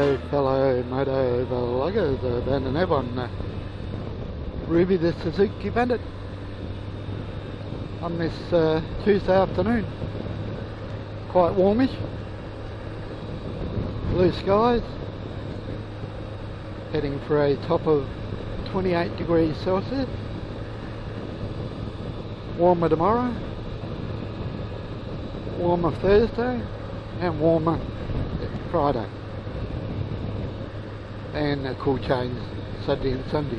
Hello fellow moto vloggers, Ben and Evan, Ruby the Suzuki Bandit on this Tuesday afternoon. Quite warmish, blue skies, heading for a top of 28 degrees Celsius, warmer tomorrow, warmer Thursday and warmer Friday, and a cool change Saturday and Sunday.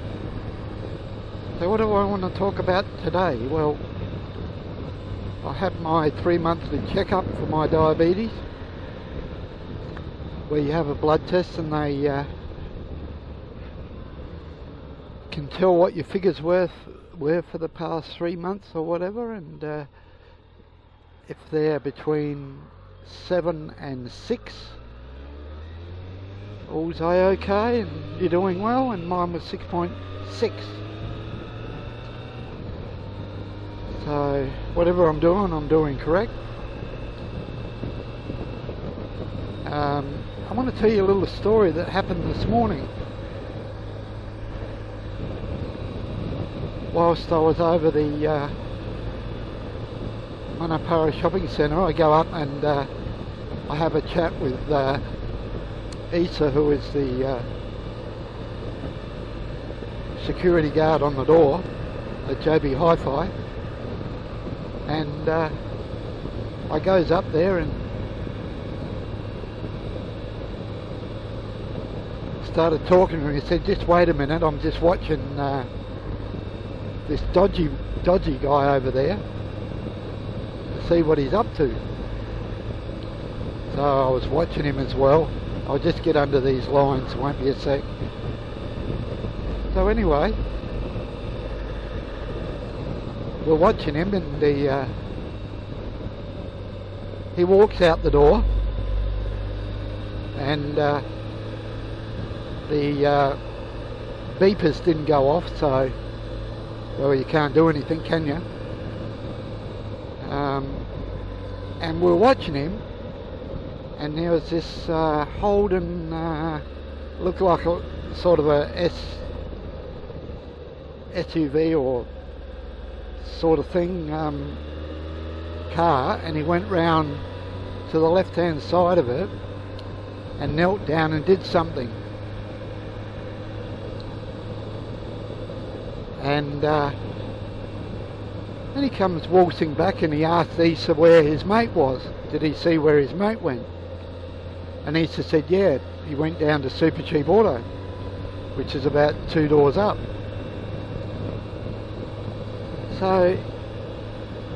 So what do I want to talk about today? Well, I had my 3-monthly checkup for my diabetes, where you have a blood test and they can tell what your figures were for the past 3 months or whatever, and if they're between 7 and 6, all's okay and you're doing well, and mine was 6.6. So whatever I'm doing correct. I want to tell you a little story that happened this morning. Whilst I was over the Manapara shopping centre, I go up and I have a chat with Isa, who is the security guard on the door at JB Hi-Fi, and I goes up there and started talking to him. He said, "Just wait a minute, I'm just watching this dodgy guy over there to see what he's up to." So I was watching him as well. I'll just get under these lines, won't be a sec. So anyway, we're watching him, and he walks out the door, and the beepers didn't go off, so well, you can't do anything, can you? And we're watching him, and there was this Holden, looked like a sort of a SUV or sort of thing, car, and he went round to the left hand side of it and knelt down and did something, and then he comes waltzing back and he asked Isa where his mate was. Did he see where his mate went? And Isa said, yeah, he went down to Super Cheap Auto, which is about 2 doors up. So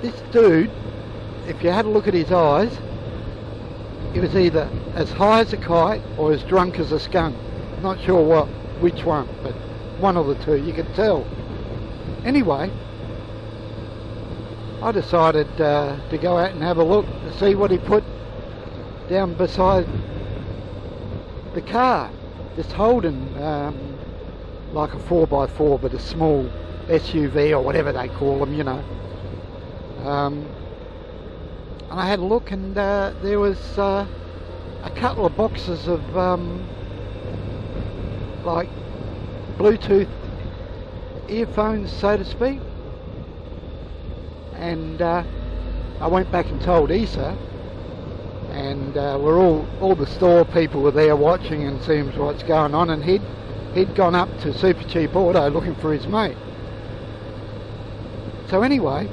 this dude, if you had a look at his eyes, he was either as high as a kite or as drunk as a skunk. Not sure which one, but one of the two, you could tell. Anyway, I decided to go out and have a look to see what he put down beside the car. This Holden, like a 4x4, but a small SUV or whatever they call them, you know. And I had a look, and there was a couple of boxes of like Bluetooth earphones, so to speak. And I went back and told Isa, and we're all the store people were there watching and seeing what's going on, and he'd gone up to Super Cheap Auto looking for his mate. So anyway,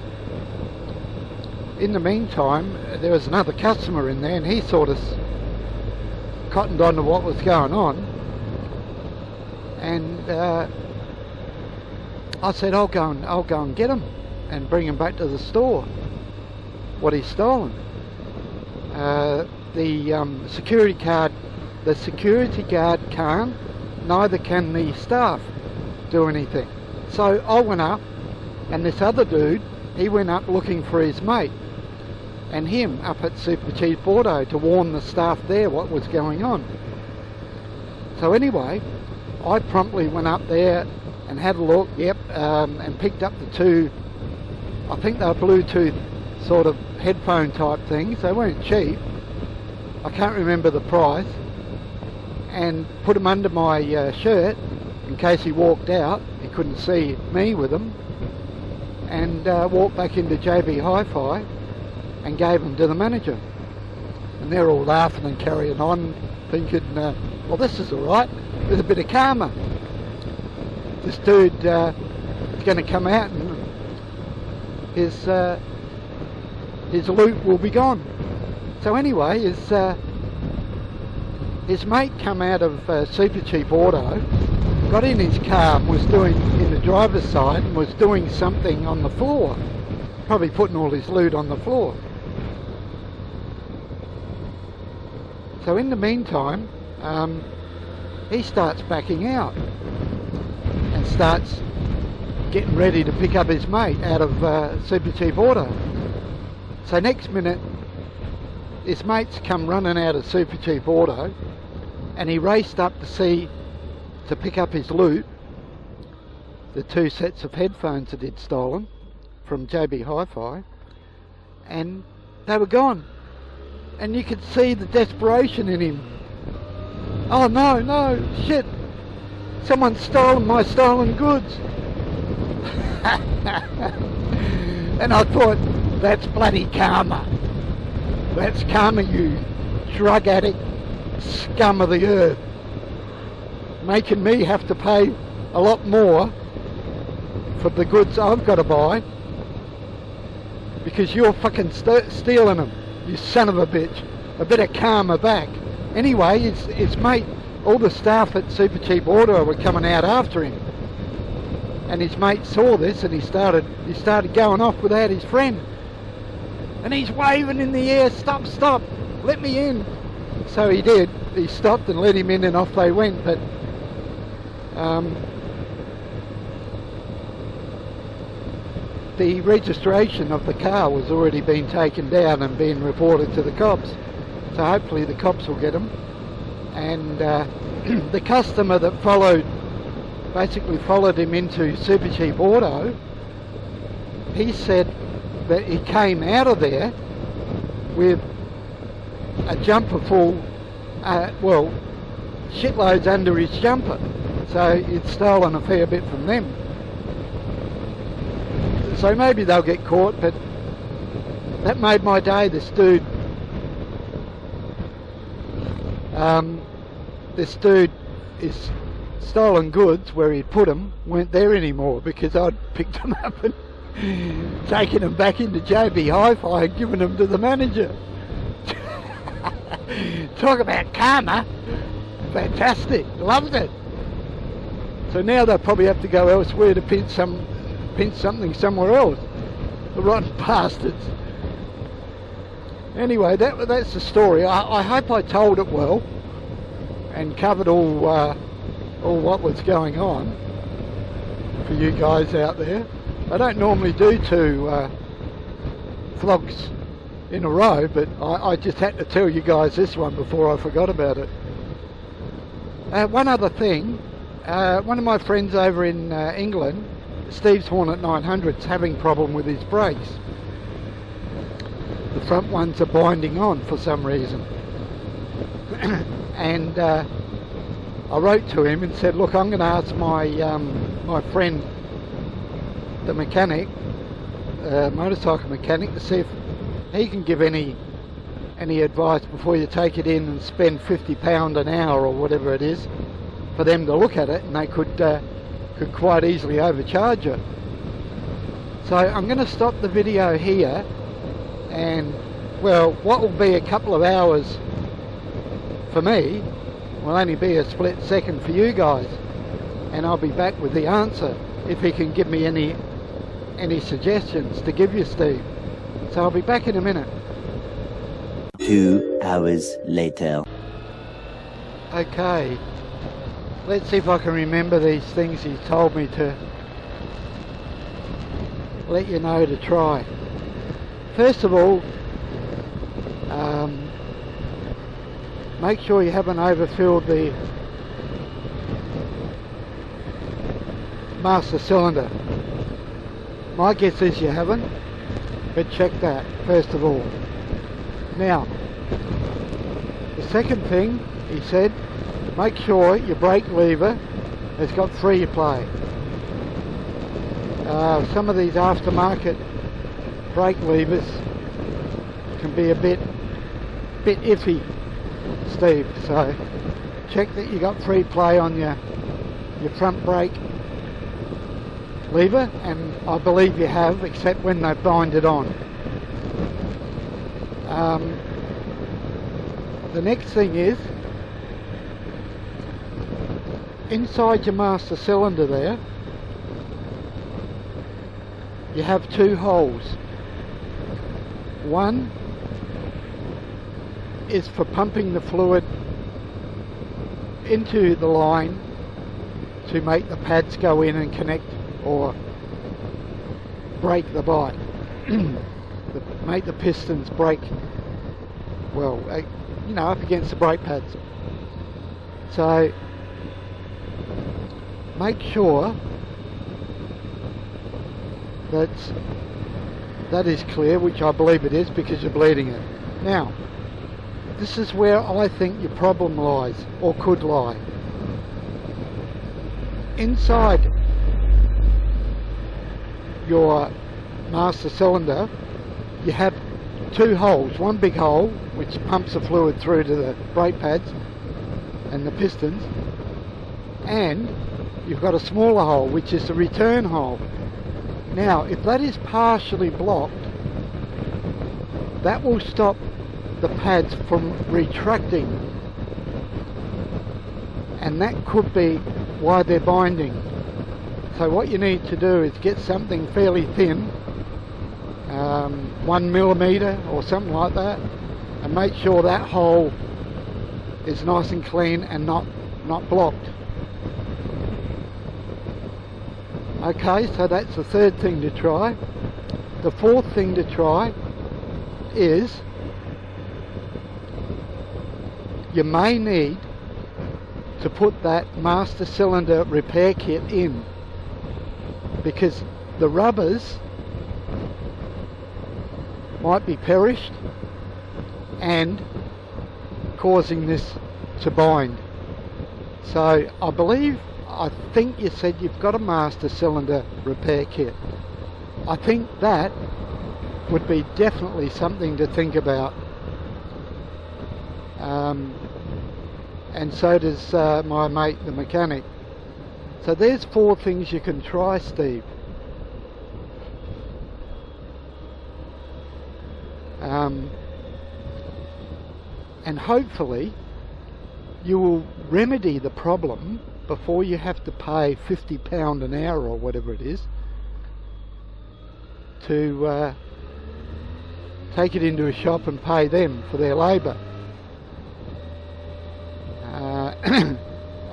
in the meantime, there was another customer in there, and he sort of cottoned on to what was going on, and I said, I'll go and get him and bring him back to the store, what he's stolen. The security guard can't, neither can the staff do anything. So I went up, and this other dude, he went up looking for his mate and him up at Super Cheap Auto to warn the staff there what was going on. So anyway, I promptly went up there and had a look, and picked up the two, I think they were Bluetooth sort of headphone type things. They weren't cheap. I can't remember the price. and put them under my shirt in case he walked out. He couldn't see me with them, and walked back into JB Hi-Fi and gave them to the manager. And they're all laughing and carrying on, thinking, well, this is alright, with a bit of karma. This dude is going to come out and his loot will be gone. So anyway, his mate come out of Supercheap Auto, got in his car and was doing, in the driver's side, and was doing something on the floor. Probably putting all his loot on the floor. So in the meantime, he starts backing out and starts getting ready to pick up his mate out of Supercheap Auto. So next minute, his mates come running out of Supercheap Auto, and he raced up to pick up his loot, the 2 sets of headphones that he'd stolen from JB Hi-Fi, and they were gone. And you could see the desperation in him. Oh no, shit, someone's stolen my stolen goods. And I thought, that's bloody karma. That's karma, you drug addict scum of the earth, making me have to pay a lot more for the goods I've got to buy because you're fucking stealing them, you son of a bitch. A bit of karma back. Anyway, his mate, all the staff at Supercheap Auto were coming out after him, and his mate saw this, and he started going off without his friend, and he's waving in the air, stop, let me in. So he did. He stopped and let him in, and off they went. But the registration of the car was already being taken down and being reported to the cops. So hopefully the cops will get him. And the customer that basically followed him into Supercheap Auto, he said that he came out of there with a jumper full, shitloads under his jumper. So he'd stolen a fair bit from them. So maybe they'll get caught, but that made my day. This dude is stolen goods where he'd put them weren't there anymore, because I'd picked them up and taken them back into JB Hi-Fi and given them to the manager. Talk about karma. Fantastic. Loved it. So now they'll probably have to go elsewhere to pinch something somewhere else. The rotten bastards. Anyway, that's the story. I hope I told it well and covered all what was going on for you guys out there. I don't normally do 2 vlogs in a row, but I just had to tell you guys this one before I forgot about it. One other thing, one of my friends over in England, Steve's Hornet 900, is having a problem with his brakes. The front ones are binding on for some reason. And I wrote to him and said, look, I'm going to ask my friend, the mechanic, motorcycle mechanic, to see if he can give any advice before you take it in and spend £50 an hour or whatever it is for them to look at it, and they could quite easily overcharge it. So I'm going to stop the video here, and well, what will be a couple of hours for me will only be a split second for you guys, and I'll be back with the answer if he can give me any suggestions to give you, Steve. So I'll be back in a minute. 2 hours later. Okay, let's see if I can remember these things he told me to let you know to try. First of all, make sure you haven't overfilled the master cylinder. My guess is you haven't, but check that first of all. Now, the second thing he said make sure your brake lever has got free play. Some of these aftermarket brake levers can be a bit iffy, Steve, so check that you got free play on your front brake lever, and I believe you have, except when they bind it on. The next thing is, inside your master cylinder there, you have two holes. One is for pumping the fluid into the line to make the pads go in and connect or break the bike. Make the pistons break, well, you know, up against the brake pads. So make sure that is clear, which I believe it is because you're bleeding it. Now, this is where I think your problem lies, or could lie. Inside your master cylinder, you have two holes. One big hole, which pumps the fluid through to the brake pads and the pistons, and you've got a smaller hole, which is the return hole. Now, if that is partially blocked, that will stop the pads from retracting, and that could be why they're binding. So what you need to do is get something fairly thin, 1 millimeter or something like that, and make sure that hole is nice and clean and not blocked. Okay, so that's the third thing to try. The fourth thing to try is, you may need to put that master cylinder repair kit in, because the rubbers might be perished and causing this to bind. So I think you said you've got a master cylinder repair kit. I think that would be definitely something to think about. And so does my mate the mechanic. So there's 4 things you can try, Steve. And hopefully you will remedy the problem before you have to pay £50 an hour or whatever it is to take it into a shop and pay them for their labour.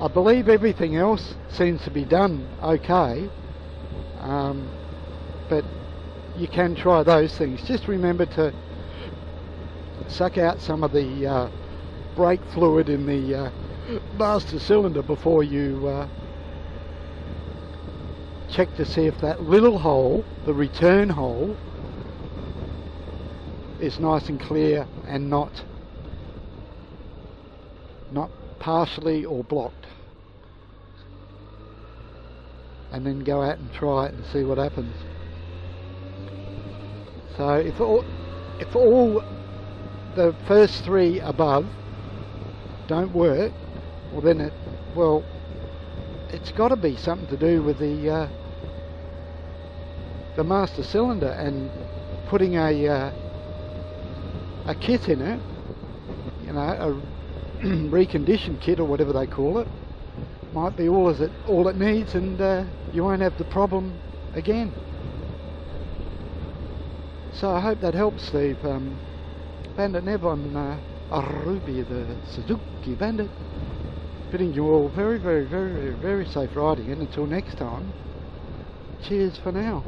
I believe everything else seems to be done okay, but you can try those things. Just remember to suck out some of the brake fluid in the master cylinder before you check to see if that little hole, the return hole, is nice and clear and not partially or blocked. And then go out and try it and see what happens. So if all the first 3 above don't work, well then it's got to be something to do with the master cylinder, and putting a kit in it, you know, a reconditioned kit or whatever they call it, might be all it needs, and you won't have the problem again. So I hope that helps, Steve. Bandit Nev on Arubi, the Suzuki Bandit, bidding you all very, very, very, very safe riding, and until next time, cheers for now.